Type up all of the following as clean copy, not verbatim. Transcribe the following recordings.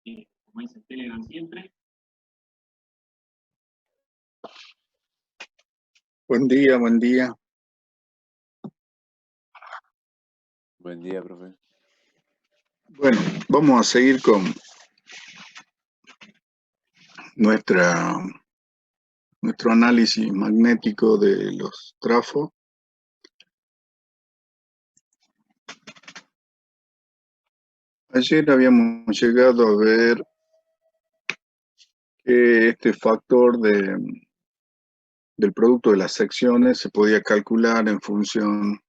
como dice Telegram siempre. Buen día, buen día. Buen día, profe. Bueno, vamos a seguir con nuestro análisis magnético de los trafos. Ayer habíamos llegado a ver que este factor del producto de las secciones se podía calcular en función,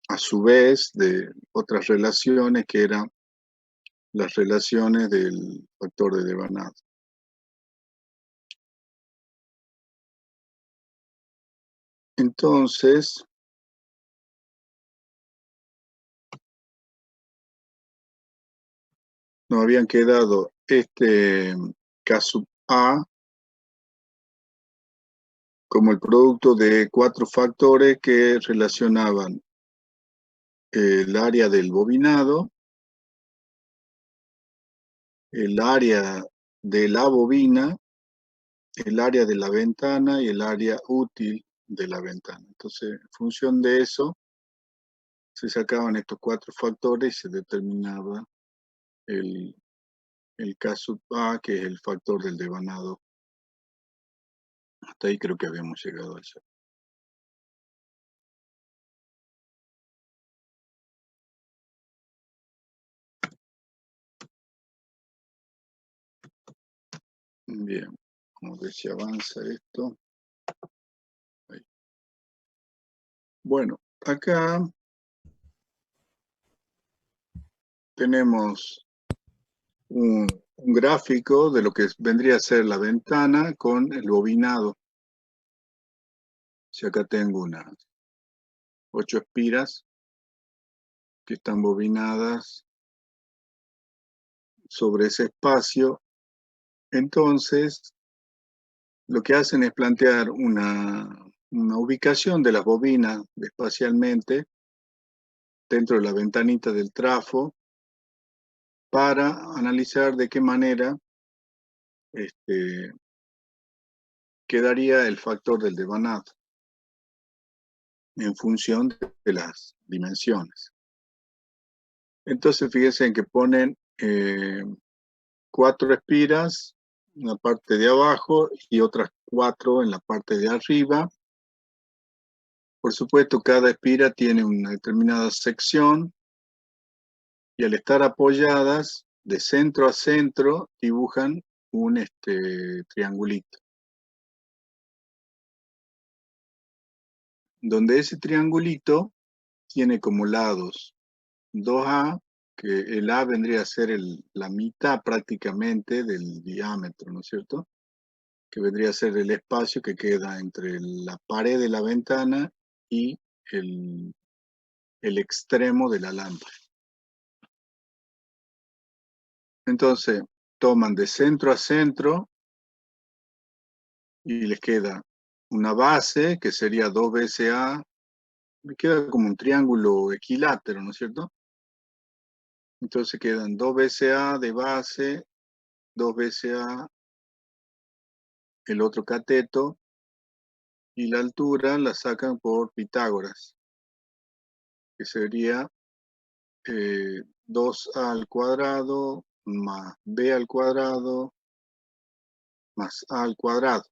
a su vez, de otras relaciones que eran las relaciones del factor de devanado. Entonces, nos habían quedado este caso A como el producto de cuatro factores que relacionaban el área del bobinado, el área de la bobina, el área de la ventana y el área útil de la ventana. Entonces, en función de eso, se sacaban estos cuatro factores y se determinaba el caso A, que es el factor del devanado. Hasta ahí creo que habíamos llegado ayer. Bien, vamos a ver si avanza esto. Ahí. Bueno, acá tenemos un gráfico de lo que vendría a ser la ventana con el bobinado. Si acá tengo unas 8 espiras que están bobinadas sobre ese espacio, entonces lo que hacen es plantear una ubicación de las bobinas espacialmente dentro de la ventanita del trafo para analizar de qué manera quedaría el factor del devanado en función de las dimensiones. Entonces fíjense en que ponen 4 espiras en la parte de abajo y otras 4 en la parte de arriba. Por supuesto, cada espira tiene una determinada sección y al estar apoyadas de centro a centro dibujan un triangulito. Donde ese triangulito tiene como lados 2A, que el A vendría a ser la mitad prácticamente del diámetro, ¿no es cierto? Que vendría a ser el espacio que queda entre la pared de la ventana y el extremo de la lámpara. Entonces, toman de centro a centro y les queda una base que sería 2 veces A, me queda como un triángulo equilátero, ¿no es cierto? Entonces quedan 2 veces A de base, 2 veces A el otro cateto, y la altura la sacan por Pitágoras, que sería 2A al cuadrado más B al cuadrado más A al cuadrado.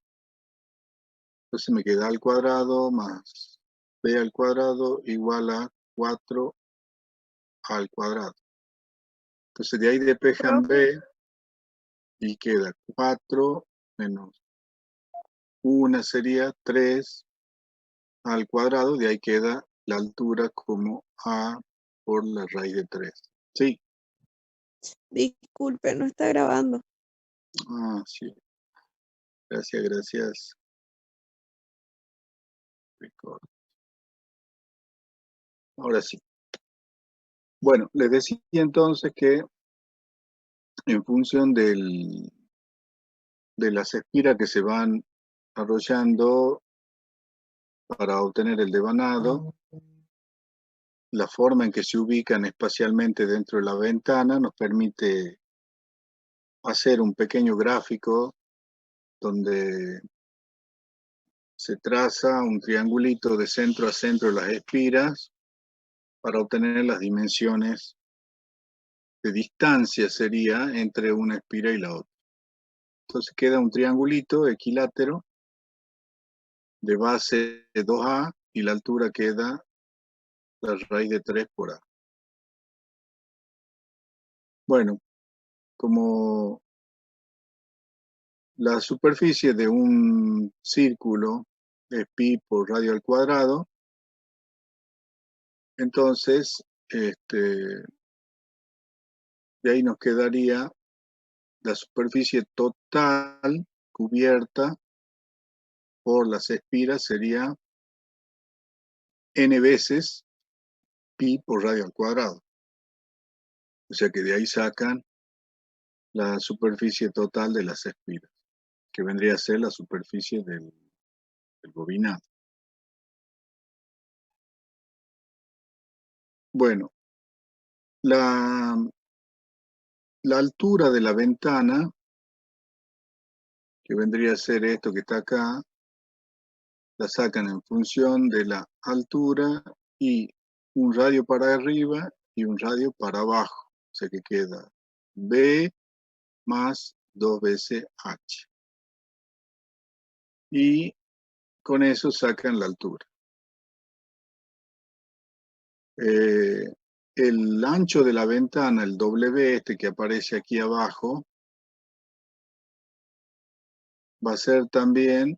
Entonces me queda A al cuadrado más B al cuadrado igual a 4A al cuadrado. Entonces de ahí despejan B y queda 4 menos 1 sería 3 al cuadrado, de ahí queda la altura como A por la raíz de 3. ¿Sí? Disculpe, no está grabando. Ah, sí. Gracias, gracias. Record. Ahora sí. Bueno, les decía entonces que en función de las espiras que se van arrollando para obtener el devanado, la forma en que se ubican espacialmente dentro de la ventana nos permite hacer un pequeño gráfico donde se traza un triangulito de centro a centro de las espiras para obtener las dimensiones de distancia sería entre una espira y la otra. Entonces queda un triangulito equilátero de base 2A y la altura queda la raíz de 3 por A. Bueno, como la superficie de un círculo es pi por radio al cuadrado, entonces de ahí nos quedaría la superficie total cubierta por las espiras sería n veces pi por radio al cuadrado. O sea que de ahí sacan la superficie total de las espiras, que vendría a ser la superficie del bobinado. Bueno, la altura de la ventana, que vendría a ser esto que está acá, la sacan en función de la altura y un radio para arriba y un radio para abajo. O sea que queda B más 2 veces H. Y con eso sacan la altura. El ancho de la ventana, el W que aparece aquí abajo, va a ser también,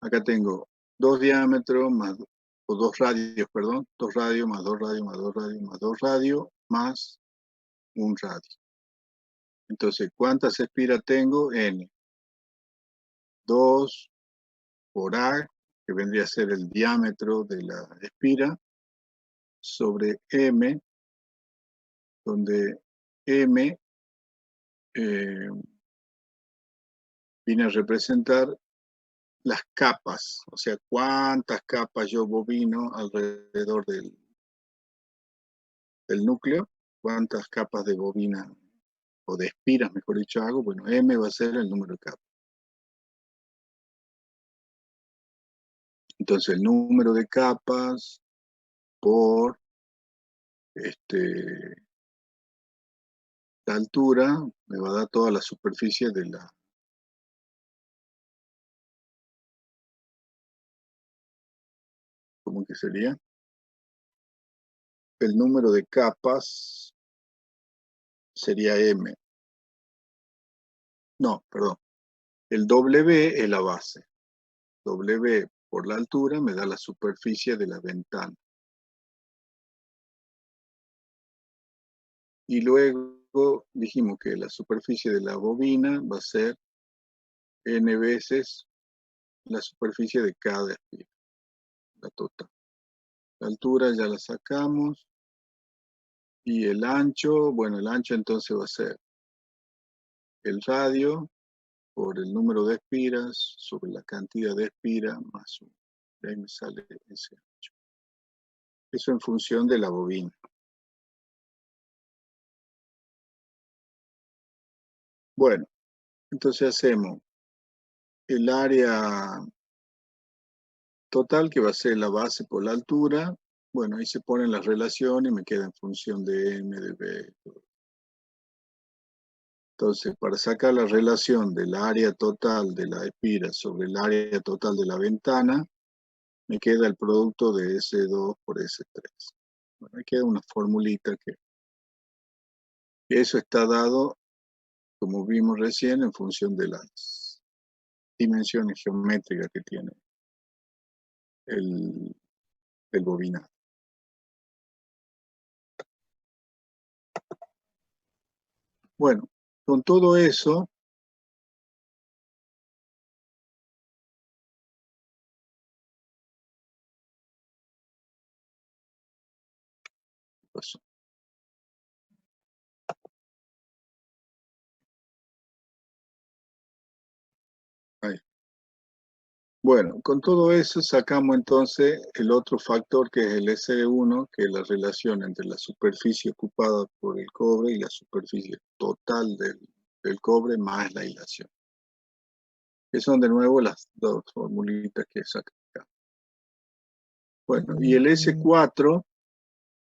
acá tengo 2 diámetros más, o 2 radios, perdón, 2 radios más 2 radios más 2 radios más 2 radios más un radio. Entonces, ¿cuántas espiras tengo? N. 2 por A, que vendría a ser el diámetro de la espira, sobre M, donde M viene a representar las capas, o sea, cuántas capas yo bobino alrededor del núcleo, cuántas capas de bobina, o de espiras, mejor dicho, hago. Bueno, M va a ser el número de capas. Entonces, el número de capas por la altura me va a dar toda la superficie de la... ¿Cómo que sería? El número de capas sería M. No, perdón. El W es la base. W por la altura me da la superficie de la ventana. Y luego dijimos que la superficie de la bobina va a ser N veces la superficie de cada espira, la total. La altura ya la sacamos. Y el ancho, bueno, el ancho entonces va a ser el radio por el número de espiras sobre la cantidad de espiras más 1. De ahí me sale ese ancho. Eso en función de la bobina. Bueno, entonces hacemos el área total, que va a ser la base por la altura. Bueno, ahí se ponen las relaciones y me queda en función de M, de B. Entonces, para sacar la relación del área total de la espira sobre el área total de la ventana, me queda el producto de S2 por S3. Bueno, ahí queda una formulita que eso está dado, como vimos recién, en función de las dimensiones geométricas que tiene el bobinado. Bueno, con todo eso, pues, ahí. Bueno, con todo eso sacamos entonces el otro factor que es el SE1, que es la relación entre la superficie ocupada por el cobre y la superficie total del cobre más la aislación. Que son de nuevo las dos formulitas que sacamos. Bueno, y el S4,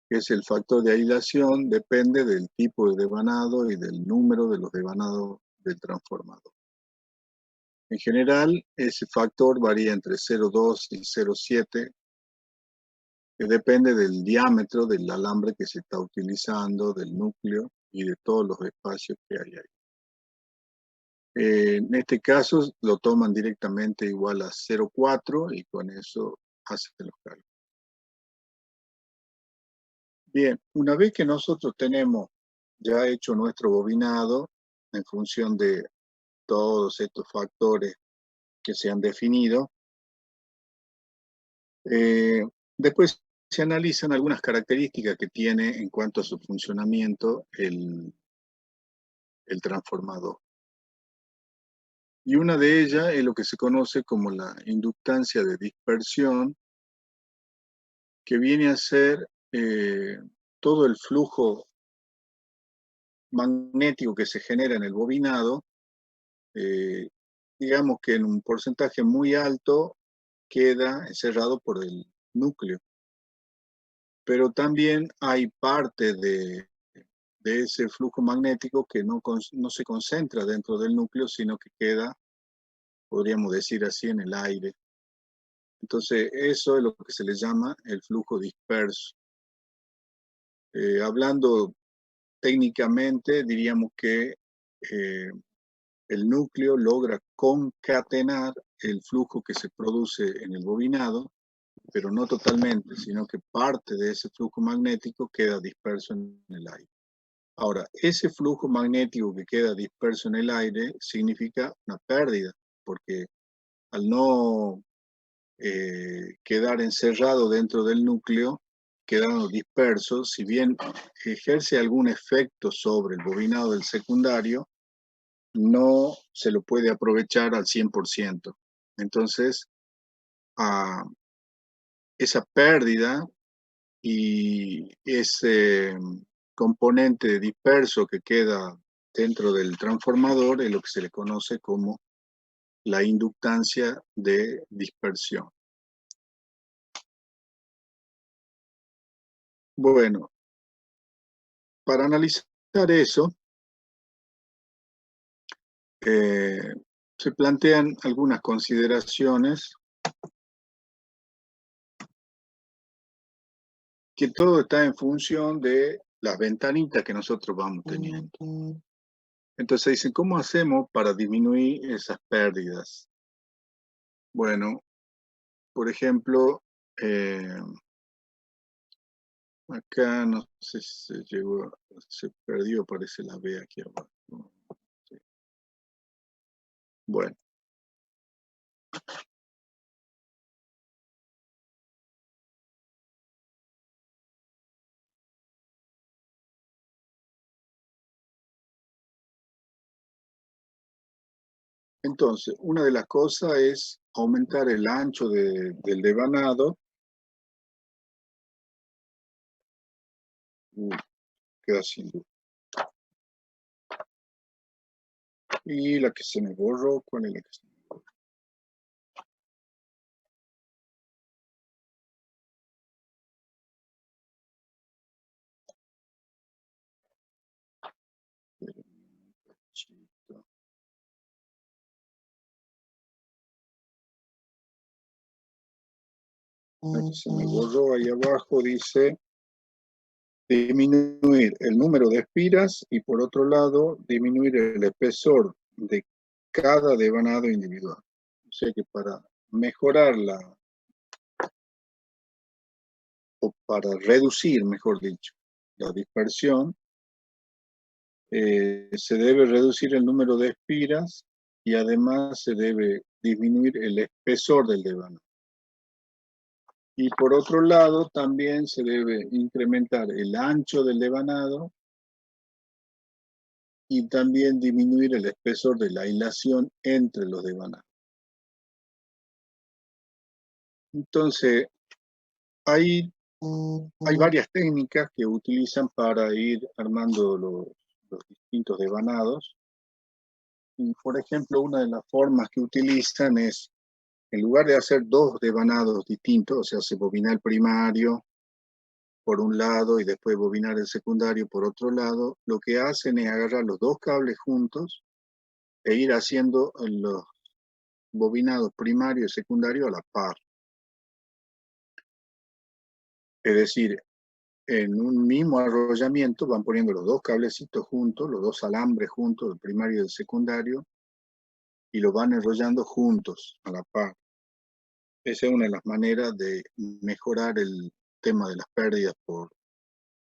que es el factor de aislación, depende del tipo de devanado y del número de los devanados del transformador. En general, ese factor varía entre 0,2 y 0,7, que depende del diámetro del alambre que se está utilizando, del núcleo y de todos los espacios que hay ahí. En este caso lo toman directamente igual a 0,4 y con eso hacen los cálculos. Bien, una vez que nosotros tenemos ya hecho nuestro bobinado en función de todos estos factores que se han definido, después se analizan algunas características que tiene en cuanto a su funcionamiento el transformador. Y una de ellas es lo que se conoce como la inductancia de dispersión, que viene a ser todo el flujo magnético que se genera en el bobinado, digamos que en un porcentaje muy alto queda encerrado por el núcleo. Pero también hay parte de ese flujo magnético que no se concentra dentro del núcleo, sino que queda, podríamos decir así, en el aire. Entonces, eso es lo que se le llama el flujo disperso. Hablando técnicamente, diríamos que el núcleo logra concatenar el flujo que se produce en el bobinado, pero no totalmente, sino que parte de ese flujo magnético queda disperso en el aire. Ahora, ese flujo magnético que queda disperso en el aire significa una pérdida, porque al no quedar encerrado dentro del núcleo, quedando disperso, si bien ejerce algún efecto sobre el bobinado del secundario, no se lo puede aprovechar al 100%. Entonces, esa pérdida y ese componente disperso que queda dentro del transformador es lo que se le conoce como la inductancia de dispersión. Bueno, para analizar eso, se plantean algunas consideraciones que todo está en función de las ventanitas que nosotros vamos teniendo. Entonces dicen, ¿cómo hacemos para disminuir esas pérdidas? Bueno, por ejemplo, acá no sé si se perdió, parece la B aquí abajo. Sí. Bueno. Entonces, una de las cosas es aumentar el ancho del devanado. Queda sin luz. Y la que se me borró, ¿cuál es la que se me borró? La que se me borró ahí abajo dice disminuir el número de espiras y por otro lado disminuir el espesor de cada devanado individual. O sea que para mejorarla o para reducir, mejor dicho, la dispersión, se debe reducir el número de espiras y además se debe disminuir el espesor del devanado. Y por otro lado, también se debe incrementar el ancho del devanado y también disminuir el espesor de la hilación entre los devanados. Entonces, hay varias técnicas que utilizan para ir armando los distintos devanados. Y, por ejemplo, una de las formas que utilizan es, en lugar de hacer dos devanados distintos, o sea, se bobina el primario por un lado y después bobinar el secundario por otro lado, lo que hacen es agarrar los dos cables juntos e ir haciendo los bobinados primario y secundario a la par. Es decir, en un mismo arrollamiento van poniendo los dos cablecitos juntos, los dos alambres juntos, el primario y el secundario, y lo van enrollando juntos a la par. Esa es una de las maneras de mejorar el tema de las pérdidas por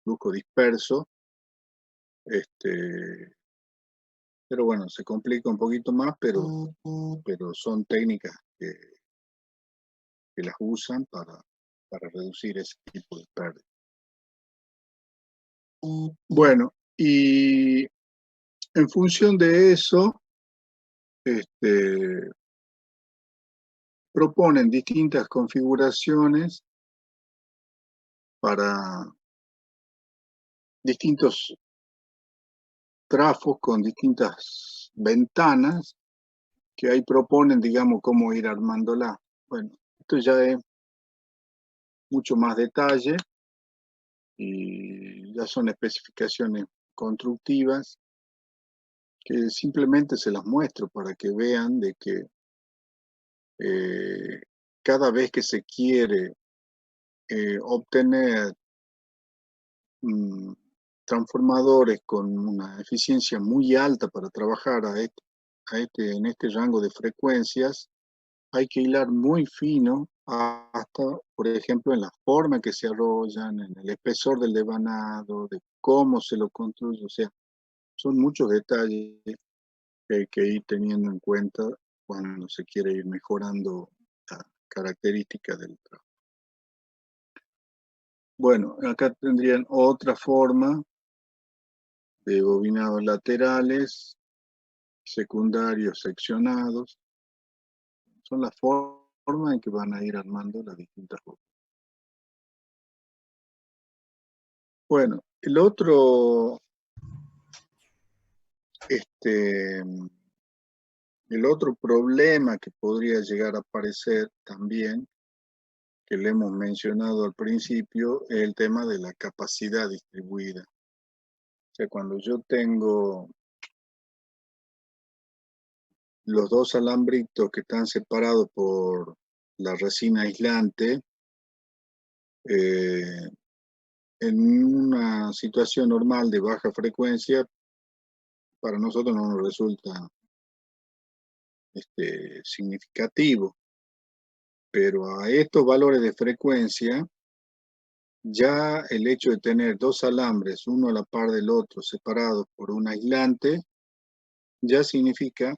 flujo disperso. Pero bueno, se complica un poquito más, pero son técnicas que las usan para reducir ese tipo de pérdidas. Bueno, y en función de eso, proponen distintas configuraciones para distintos trafos con distintas ventanas que ahí proponen, digamos, cómo ir armándola. Bueno, esto ya es mucho más detalle y ya son especificaciones constructivas que simplemente se las muestro para que vean de que cada vez que se quiere obtener transformadores con una eficiencia muy alta para trabajar en este rango de frecuencias, hay que hilar muy fino hasta, por ejemplo, en la forma en que se arrollan, en el espesor del devanado, de cómo se lo construye. O sea, son muchos detalles que hay que ir teniendo en cuenta cuando se quiere ir mejorando la característica del trabajo. Bueno, acá tendrían otra forma de bobinados laterales, secundarios seccionados. Son las formas en que van a ir armando las distintas cosas. Bueno, el otro problema que podría llegar a aparecer también, que le hemos mencionado al principio, es el tema de la capacidad distribuida. O sea, cuando yo tengo los dos alambritos que están separados por la resina aislante, en una situación normal de baja frecuencia, para nosotros no nos resulta significativo. Pero a estos valores de frecuencia, ya el hecho de tener dos alambres, uno a la par del otro, separados por un aislante, ya significa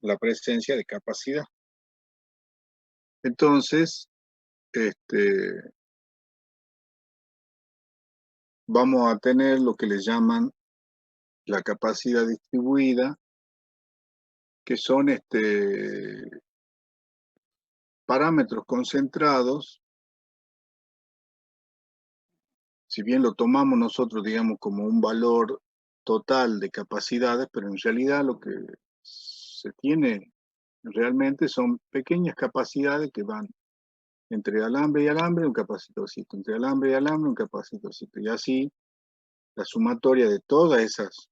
la presencia de capacidad. Entonces, vamos a tener lo que le llaman la capacidad distribuida, que son parámetros concentrados. Si bien lo tomamos nosotros, digamos, como un valor total de capacidades, pero en realidad lo que se tiene realmente son pequeñas capacidades que van entre alambre y alambre, un capacitorcito, entre alambre y alambre, un capacitorcito, y así la sumatoria de todas esas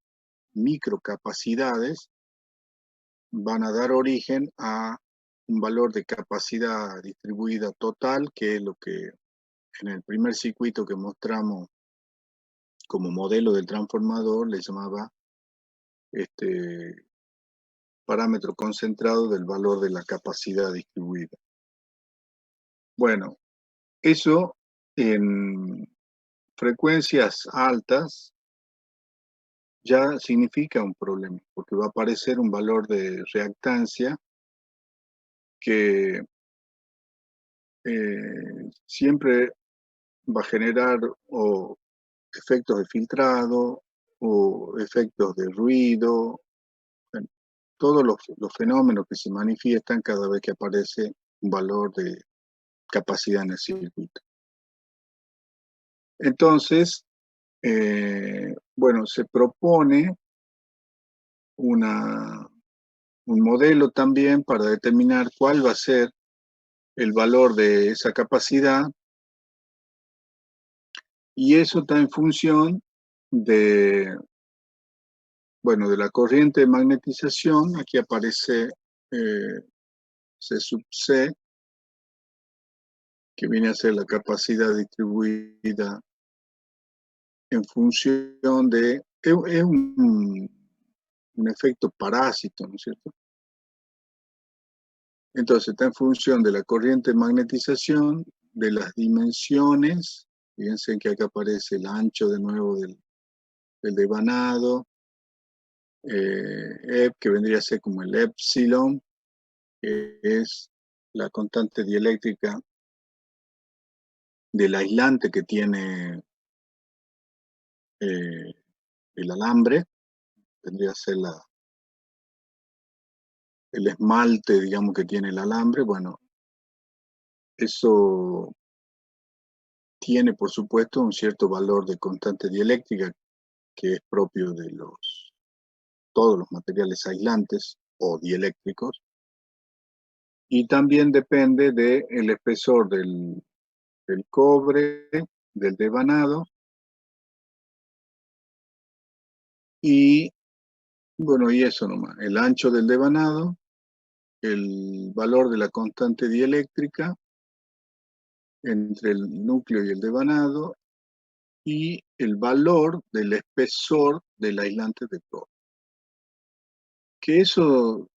microcapacidades van a dar origen a un valor de capacidad distribuida total, que es lo que en el primer circuito que mostramos como modelo del transformador le llamaba parámetro concentrado del valor de la capacidad distribuida. Bueno, eso en frecuencias altas ya significa un problema, porque va a aparecer un valor de reactancia que siempre va a generar o efectos de filtrado o efectos de ruido, todos los fenómenos que se manifiestan cada vez que aparece un valor de capacidad en el circuito. Entonces, bueno, se propone un modelo también para determinar cuál va a ser el valor de esa capacidad, y eso está en función de, bueno, de la corriente de magnetización. Aquí aparece C sub C, que viene a ser la capacidad distribuida en función de, es un efecto parásito, ¿no es cierto? Entonces está en función de la corriente de magnetización, de las dimensiones. Fíjense que acá aparece el ancho de nuevo del devanado, que vendría a ser como el epsilon, que es la constante dieléctrica del aislante que tiene el alambre, vendría a ser el esmalte, digamos, que tiene el alambre. Bueno, eso tiene, por supuesto, un cierto valor de constante dieléctrica que es propio de todos los materiales aislantes o dieléctricos, y también depende del espesor del cobre, del devanado, y bueno, y eso nomás, el ancho del devanado, el valor de la constante dieléctrica entre el núcleo y el devanado, y el valor del espesor del aislante de cobre. Que eso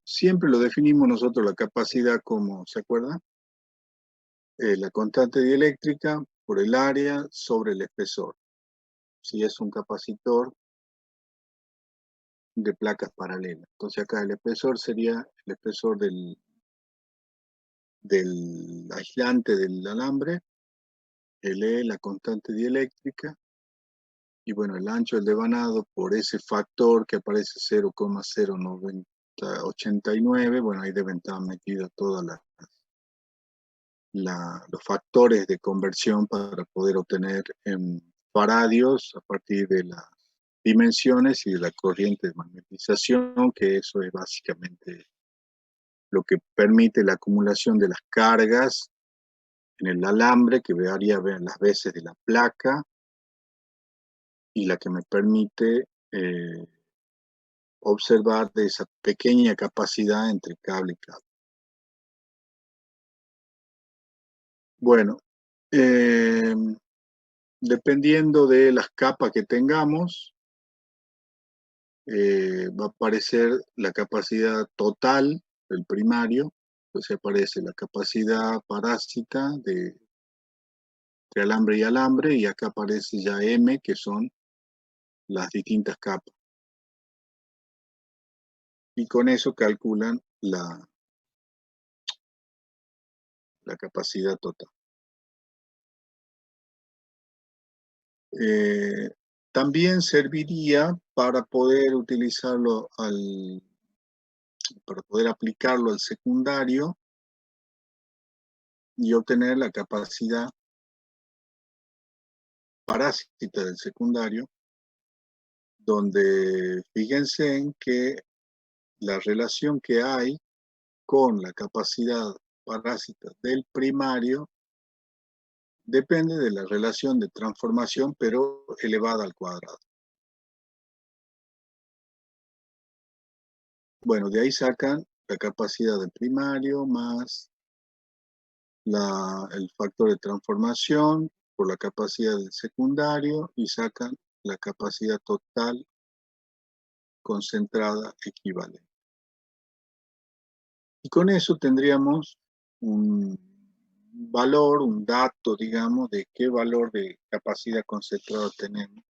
siempre lo definimos nosotros, la capacidad, como, ¿se acuerdan? La constante dieléctrica por el área sobre el espesor. Si es un capacitor de placas paralelas. Entonces acá el espesor sería el espesor del aislante del alambre, L, la constante dieléctrica, y bueno, el ancho del devanado por ese factor que aparece 0,0989. Bueno, ahí deben estar metidos todos los factores de conversión para poder obtener faradios a partir de las dimensiones y de la corriente de magnetización, que eso es básicamente lo que permite la acumulación de las cargas en el alambre, que varía las veces de la placa, y la que me permite observar de esa pequeña capacidad entre cable y cable. Bueno, dependiendo de las capas que tengamos, va a aparecer la capacidad total del primario. Entonces aparece la capacidad parásita de alambre y alambre, y acá aparece ya M, que son las distintas capas. Y con eso calculan la capacidad total. También serviría para poder utilizarlo para poder aplicarlo al secundario y obtener la capacidad parásita del secundario, donde fíjense en que la relación que hay con la capacidad parásita del primario depende de la relación de transformación, pero elevada al cuadrado. Bueno, de ahí sacan la capacidad del primario más el factor de transformación por la capacidad del secundario, y sacan la capacidad total concentrada equivalente. Y con eso tendríamos un valor, un dato, digamos, de qué valor de capacidad concentrada tenemos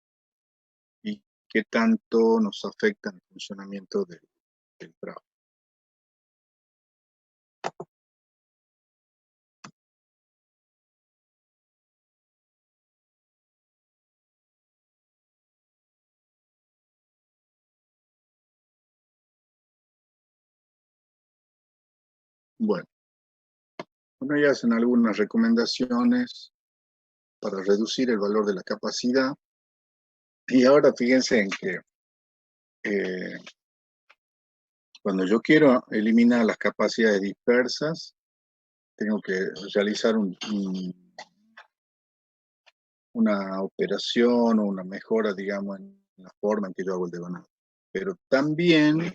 y qué tanto nos afecta el funcionamiento del trabajo. Bueno, Bueno, ya hacen algunas recomendaciones para reducir el valor de la capacidad. Y ahora fíjense en que cuando yo quiero eliminar las capacidades dispersas, tengo que realizar una operación o una mejora, digamos, en la forma en que yo hago el devanado. Pero también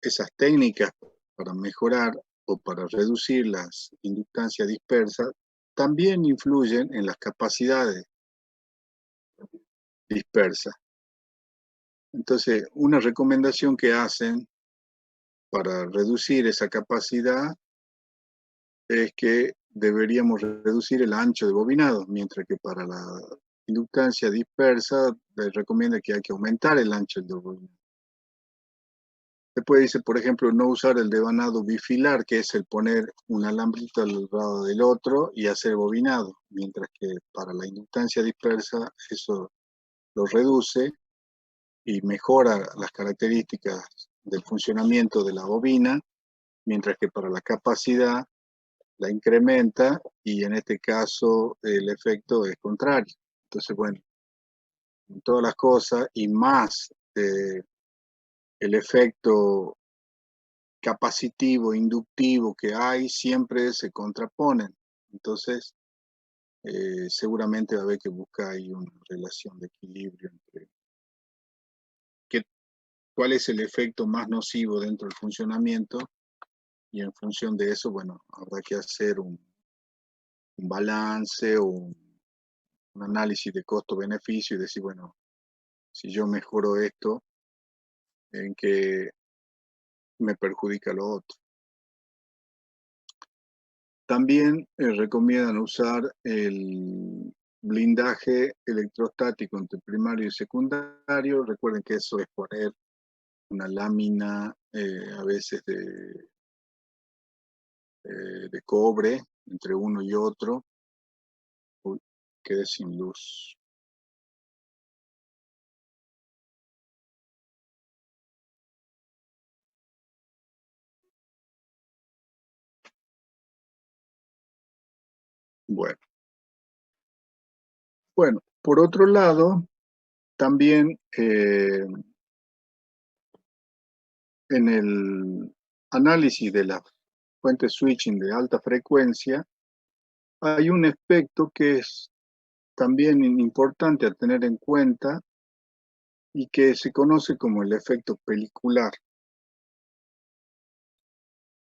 esas técnicas para mejorar o para reducir las inductancias dispersas también influyen en las capacidades dispersas. Entonces, una recomendación que hacen para reducir esa capacidad es que deberíamos reducir el ancho de bobinado, mientras que para la inductancia dispersa les recomienda que hay que aumentar el ancho del bobinado. Después dice, por ejemplo, no usar el devanado bifilar, que es el poner un alambrito al lado del otro y hacer bobinado, mientras que para la inductancia dispersa eso lo reduce y mejora las características del funcionamiento de la bobina, mientras que para la capacidad la incrementa y en este caso el efecto es contrario. Entonces, bueno, en todas las cosas y más el efecto capacitivo, inductivo que hay, siempre se contraponen. Entonces, seguramente va a haber que buscar ahí una relación de equilibrio entre cuál es el efecto más nocivo dentro del funcionamiento y en función de eso, bueno, habrá que hacer un balance o un análisis de costo-beneficio y decir, bueno, si yo mejoro esto, ¿en qué me perjudica lo otro? También recomiendan usar el blindaje electrostático entre primario y secundario. Recuerden que eso es poner una lámina a veces de cobre entre uno y otro. Uy, quedé sin luz. Bueno, por otro lado, también en el análisis de las fuentes switching de alta frecuencia, hay un aspecto que es también importante a tener en cuenta y que se conoce como el efecto pelicular.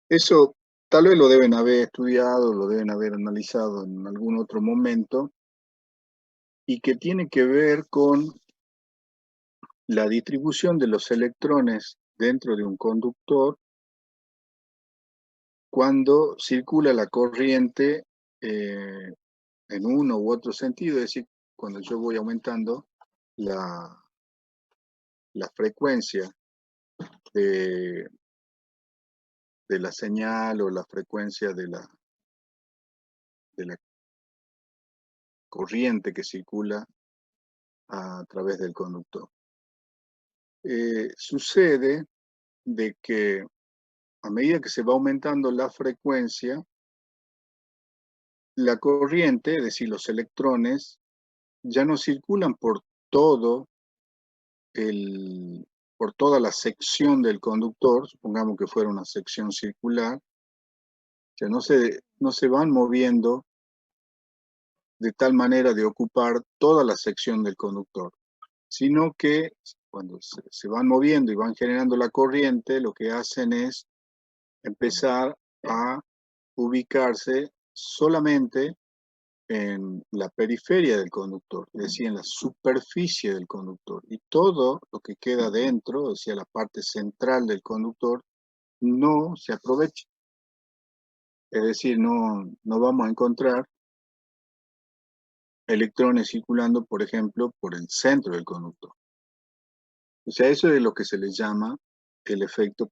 Eso tal vez lo deben haber estudiado, lo deben haber analizado en algún otro momento, y que tiene que ver con la distribución de los electrones dentro de un conductor cuando circula la corriente en uno u otro sentido, es decir, cuando yo voy aumentando la frecuencia de la señal o la frecuencia de la corriente que circula a través del conductor. Sucede de que a medida que se va aumentando la frecuencia, la corriente, es decir, los electrones, ya no circulan por toda la sección del conductor, supongamos que fuera una sección circular, ya no se van moviendo de tal manera de ocupar toda la sección del conductor, sino que cuando se van moviendo y van generando la corriente, lo que hacen es empezar a ubicarse solamente en la periferia del conductor, es decir, en la superficie del conductor. Y todo lo que queda dentro, es decir, la parte central del conductor, no se aprovecha. Es decir, no vamos a encontrar electrones circulando, por ejemplo, por el centro del conductor. O sea, eso es lo que se le llama el efecto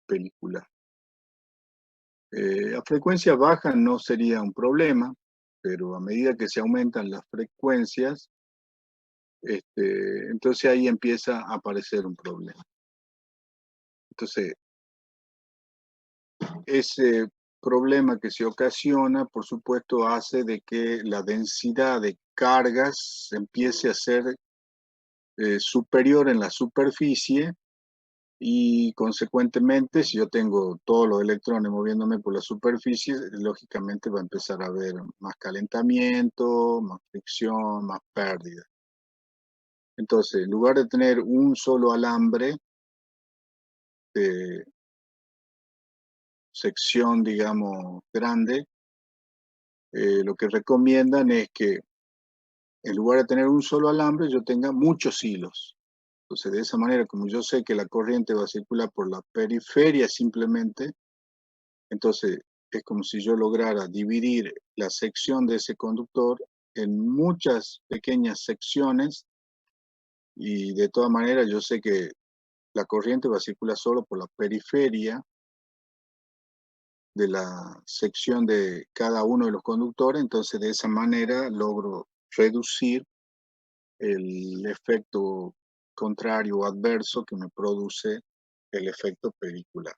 pelicular. A frecuencia baja no sería un problema, pero a medida que se aumentan las frecuencias, entonces ahí empieza a aparecer un problema. Entonces, problema que se ocasiona, por supuesto, hace de que la densidad de cargas empiece a ser superior en la superficie y consecuentemente, si yo tengo todos los electrones moviéndome por la superficie, lógicamente va a empezar a haber más calentamiento, más fricción, más pérdida. Entonces, en lugar de tener un solo alambre de sección, digamos, grande, lo que recomiendan es que en lugar de tener un solo alambre, yo tenga muchos hilos. Entonces, de esa manera, como yo sé que la corriente va a circular por la periferia simplemente, entonces es como si yo lograra dividir la sección de ese conductor en muchas pequeñas secciones y de todas maneras yo sé que la corriente va a circular solo por la periferia de la sección de cada uno de los conductores, entonces de esa manera logro reducir el efecto contrario o adverso que me produce el efecto pericular.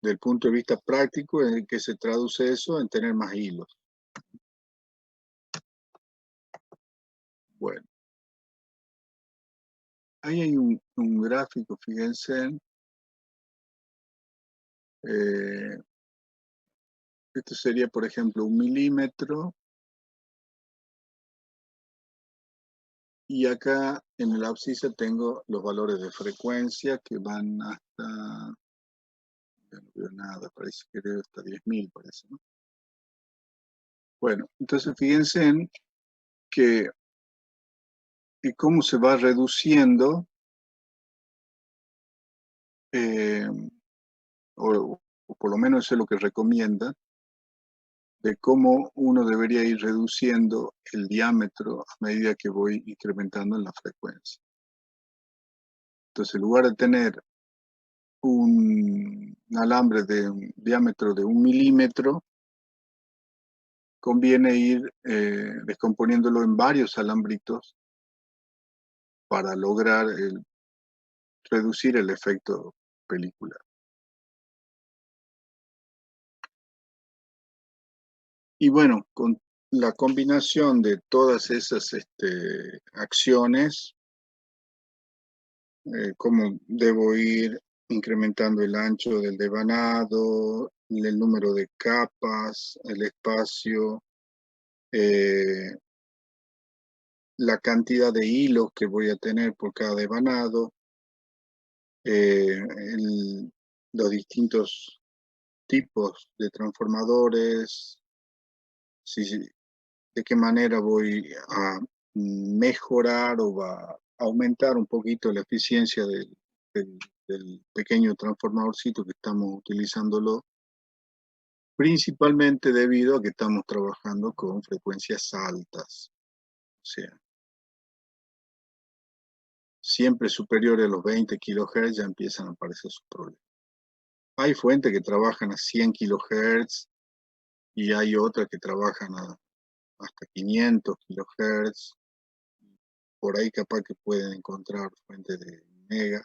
Del punto de vista práctico, ¿en qué se traduce eso? En tener más hilos. Bueno, ahí hay un gráfico, fíjense. Esto sería, por ejemplo, 1 milímetro. Y acá en el abscissa tengo los valores de frecuencia que van hasta, ya no veo nada, parece que veo hasta 10.000, parece, ¿no? Bueno, entonces fíjense en que cómo se va reduciendo, o por lo menos eso es lo que recomienda, de cómo uno debería ir reduciendo el diámetro a medida que voy incrementando en la frecuencia. Entonces, en lugar de tener un alambre de un diámetro de 1 milímetro, conviene ir descomponiéndolo en varios alambritos para lograr reducir el efecto pelicular. Y bueno, con la combinación de todas esas acciones, cómo debo ir incrementando el ancho del devanado, el número de capas, el espacio, la cantidad de hilos que voy a tener por cada devanado, los distintos tipos de transformadores, de qué manera voy a mejorar o va a aumentar un poquito la eficiencia del pequeño transformadorcito que estamos utilizándolo, principalmente debido a que estamos trabajando con frecuencias altas, o sea, siempre superiores a los 20 kHz ya empiezan a aparecer sus problemas. Hay fuentes que trabajan a 100 kHz y hay otras que trabajan hasta 500 kHz. Por ahí capaz que pueden encontrar fuentes de mega.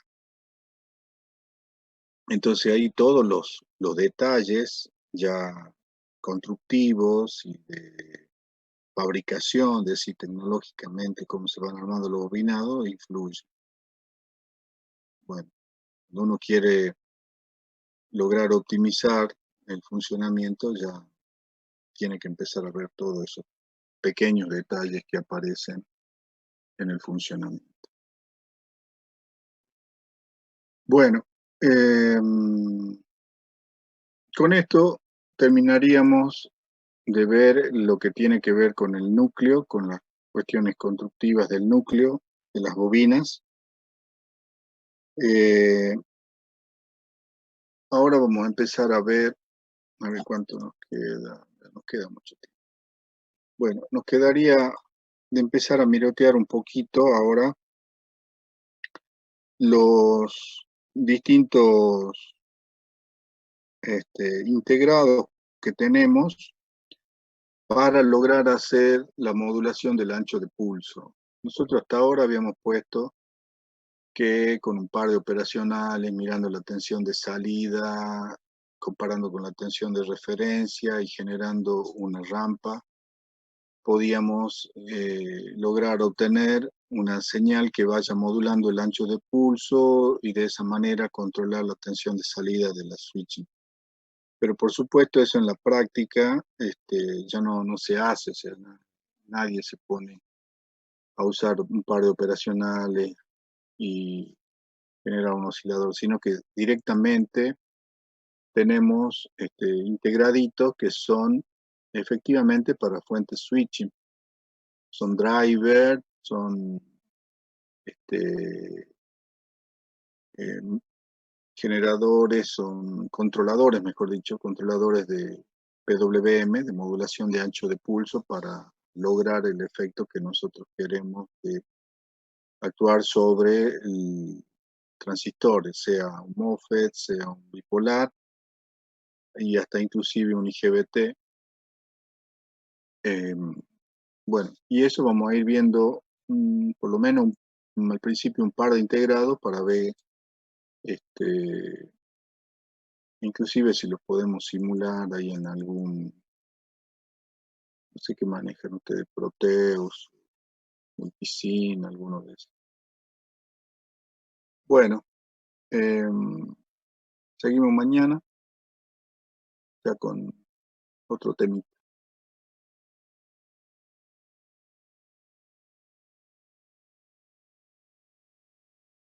Entonces ahí todos los detalles ya constructivos y de fabricación, de decir tecnológicamente cómo se van armando los bobinados, influyen. Bueno, cuando uno quiere lograr optimizar el funcionamiento, ya tiene que empezar a ver todos esos pequeños detalles que aparecen en el funcionamiento. Bueno, con esto terminaríamos de ver lo que tiene que ver con el núcleo, con las cuestiones constructivas del núcleo, de las bobinas. Ahora vamos a empezar a ver cuánto nos queda mucho tiempo. Bueno, nos quedaría de empezar a mirotear un poquito ahora los distintos integrados que tenemos para lograr hacer la modulación del ancho de pulso. Nosotros hasta ahora habíamos puesto que con un par de operacionales, mirando la tensión de salida, comparando con la tensión de referencia y generando una rampa, podíamos lograr obtener una señal que vaya modulando el ancho de pulso y de esa manera controlar la tensión de salida de la switching. Pero por supuesto eso en la práctica ya no se hace, o sea, nadie se pone a usar un par de operacionales y generar un oscilador, sino que directamente tenemos integraditos que son efectivamente para fuentes switching. Son driver, son generadores, son controladores, mejor dicho, controladores de PWM, de modulación de ancho de pulso, para lograr el efecto que nosotros queremos de actuar sobre el transistores, sea un MOSFET, sea un bipolar y hasta inclusive un IGBT. Bueno, y eso vamos a ir viendo por lo menos al principio un par de integrados para ver inclusive si lo podemos simular ahí en algún, no sé qué manejan ustedes, Proteus, Multisim, alguno de esos. Bueno, seguimos mañana ya con otro temita.